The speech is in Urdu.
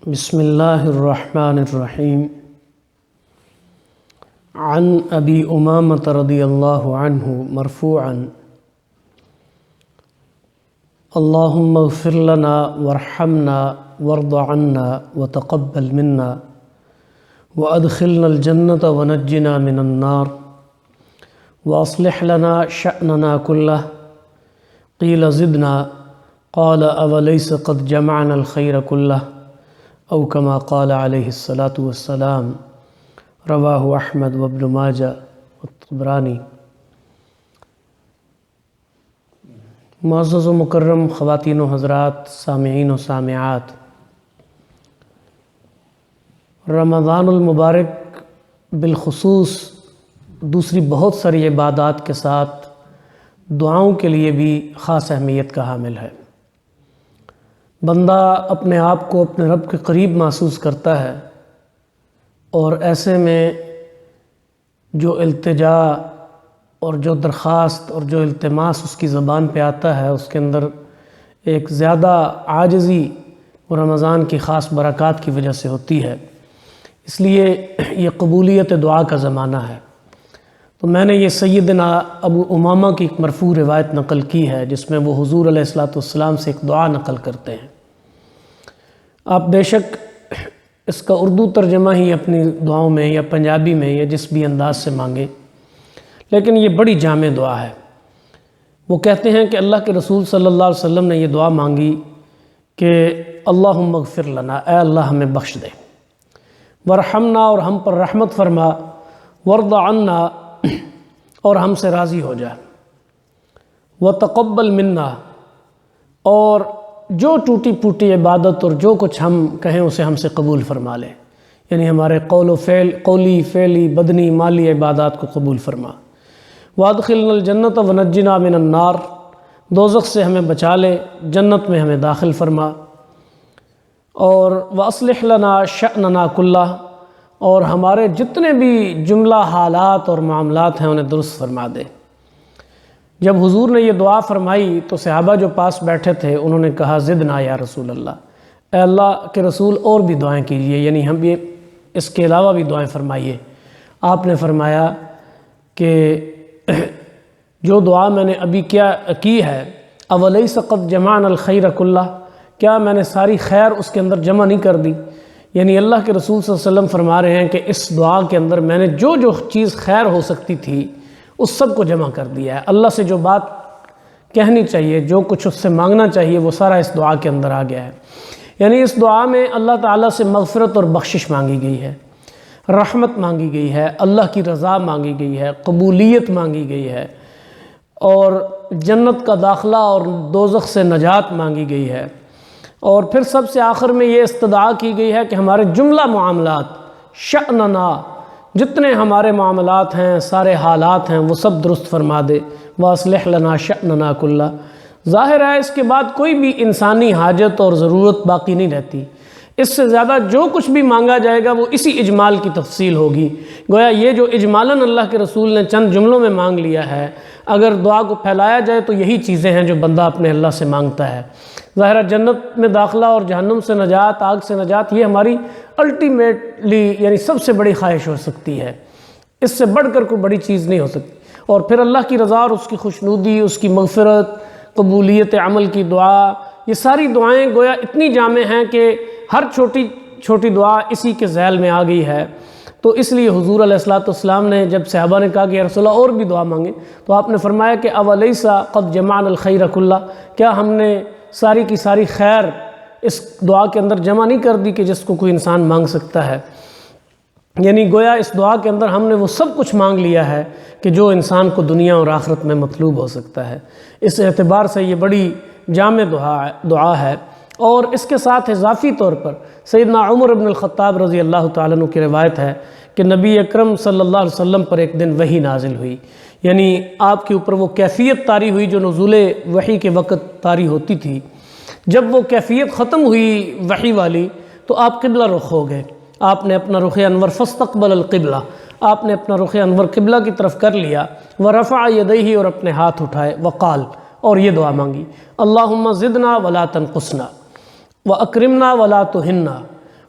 بسم اللہ الرحمن الرحیم عن ابی امامۃ رضی اللہ عنہ مرفوعا اللہم اغفر لنا وارحمنا وارض عنا وتقبل منا وادخلنا الجنة ونجنا من النار واصلح لنا شأننا كله قیل زدنا قال اوليس قد جمعنا الخير كله او کما قال علیہ الصلاۃ والسلام رواہ احمد وابن ماجہ والطبرانی۔ معزز و مکرم خواتین و حضرات، سامعین و سامعات، رمضان المبارک بالخصوص دوسری بہت ساری عبادات کے ساتھ دعاؤں کے لیے بھی خاص اہمیت کا حامل ہے۔ بندہ اپنے آپ کو اپنے رب کے قریب محسوس کرتا ہے، اور ایسے میں جو التجا اور جو درخواست اور جو التماس اس کی زبان پہ آتا ہے، اس کے اندر ایک زیادہ عاجزی اور رمضان کی خاص برکات کی وجہ سے ہوتی ہے۔ اس لیے یہ قبولیت دعا کا زمانہ ہے۔ تو میں نے یہ سیدنا ابو امامہ کی ایک مرفوع روایت نقل کی ہے، جس میں وہ حضور علیہ الصلوۃ والسلام سے ایک دعا نقل کرتے ہیں۔ آپ بے شک اس کا اردو ترجمہ ہی اپنی دعاؤں میں یا پنجابی میں یا جس بھی انداز سے مانگے، لیکن یہ بڑی جامع دعا ہے۔ وہ کہتے ہیں کہ اللہ کے رسول صلی اللہ علیہ وسلم نے یہ دعا مانگی کہ اللہم اغفر لنا، اے اللہ ہمیں بخش دے، ورحمنا اور ہم پر رحمت فرما، وارض عنا اور ہم سے راضی ہو جا، وتقبل منا اور جو ٹوٹی پھوٹی عبادت اور جو کچھ ہم کہیں اسے ہم سے قبول فرما لے، یعنی ہمارے قولی فعلی بدنی مالی عبادات کو قبول فرما۔ وادخلنا الجنۃ ونجنا من النار، دوزخ سے ہمیں بچا لے، جنت میں ہمیں داخل فرما۔ اور واصلح لنا شأننا کلہ، اور ہمارے جتنے بھی جملہ حالات اور معاملات ہیں انہیں درست فرما دے۔ جب حضور نے یہ دعا فرمائی تو صحابہ جو پاس بیٹھے تھے انہوں نے کہا زدنا یا رسول اللہ، اے اللہ کے رسول اور بھی دعائیں کیجئے، یعنی ہم یہ اس کے علاوہ بھی دعائیں فرمائیے۔ آپ نے فرمایا کہ جو دعا میں نے ابھی کی ہے، اولیس قد جمعنا الخیر کلہ، کیا میں نے ساری خیر اس کے اندر جمع نہیں کر دی؟ یعنی اللہ کے رسول صلی اللہ علیہ وسلم فرما رہے ہیں کہ اس دعا کے اندر میں نے جو جو چیز خیر ہو سکتی تھی اس سب کو جمع کر دیا ہے۔ اللہ سے جو بات کہنی چاہیے، جو کچھ اس سے مانگنا چاہیے، وہ سارا اس دعا کے اندر آ گیا ہے۔ یعنی اس دعا میں اللہ تعالیٰ سے مغفرت اور بخشش مانگی گئی ہے، رحمت مانگی گئی ہے، اللہ کی رضا مانگی گئی ہے، قبولیت مانگی گئی ہے، اور جنت کا داخلہ اور دوزخ سے نجات مانگی گئی ہے۔ اور پھر سب سے آخر میں یہ استدعا کی گئی ہے کہ ہمارے جملہ معاملات، شأننا، جتنے ہمارے معاملات ہیں، سارے حالات ہیں، وہ سب درست فرما دے۔ واصلح لنا شأننا کلہ، ظاہر ہے اس کے بعد کوئی بھی انسانی حاجت اور ضرورت باقی نہیں رہتی۔ اس سے زیادہ جو کچھ بھی مانگا جائے گا وہ اسی اجمال کی تفصیل ہوگی۔ گویا یہ جو اجمالاً اللہ کے رسول نے چند جملوں میں مانگ لیا ہے، اگر دعا کو پھیلایا جائے تو یہی چیزیں ہیں جو بندہ اپنے اللہ سے مانگتا ہے۔ ظاہرہ جنت میں داخلہ اور جہنم سے نجات، آگ سے نجات، یہ ہماری الٹیمیٹلی یعنی سب سے بڑی خواہش ہو سکتی ہے، اس سے بڑھ کر کوئی بڑی چیز نہیں ہو سکتی۔ اور پھر اللہ کی رضا اور اس کی خوشنودی، اس کی مغفرت، قبولیت عمل کی دعا، یہ ساری دعائیں گویا اتنی جامع ہیں کہ ہر چھوٹی چھوٹی دعا اسی کے ذیل میں آ گئی ہے۔ تو اس لیے حضور علیہ الصلوۃ والسلام نے جب صحابہ نے کہا کہ یا رسول اللہ اور بھی دعا مانگیں، تو آپ نے فرمایا کہ اولیس قد جمعنا الخیر کلہ، کیا ہم نے ساری کی ساری خیر اس دعا کے اندر جمع نہیں کر دی کہ جس کو کوئی انسان مانگ سکتا ہے؟ یعنی گویا اس دعا کے اندر ہم نے وہ سب کچھ مانگ لیا ہے کہ جو انسان کو دنیا اور آخرت میں مطلوب ہو سکتا ہے۔ اس اعتبار سے یہ بڑی جامع دعا ہے۔ اور اس کے ساتھ اضافی طور پر سیدنا عمر بن الخطاب رضی اللہ تعالیٰ عنہ کی روایت ہے کہ نبی اکرم صلی اللہ علیہ وسلم پر ایک دن وحی نازل ہوئی، یعنی آپ کے اوپر وہ کیفیت طاری ہوئی جو نزول وحی کے وقت طاری ہوتی تھی۔ جب وہ کیفیت ختم ہوئی وحی والی تو آپ قبلہ رخ ہو گئے، آپ نے اپنا رخ انور فاستقبل القبلہ، آپ نے اپنا رخ انور قبلہ کی طرف کر لیا، ورفع یدیہ اور اپنے ہاتھ اٹھائے، وقال اور یہ دعا مانگی، اللہم زدنا ولا تنقصنا واکرمنا ولا تہنا،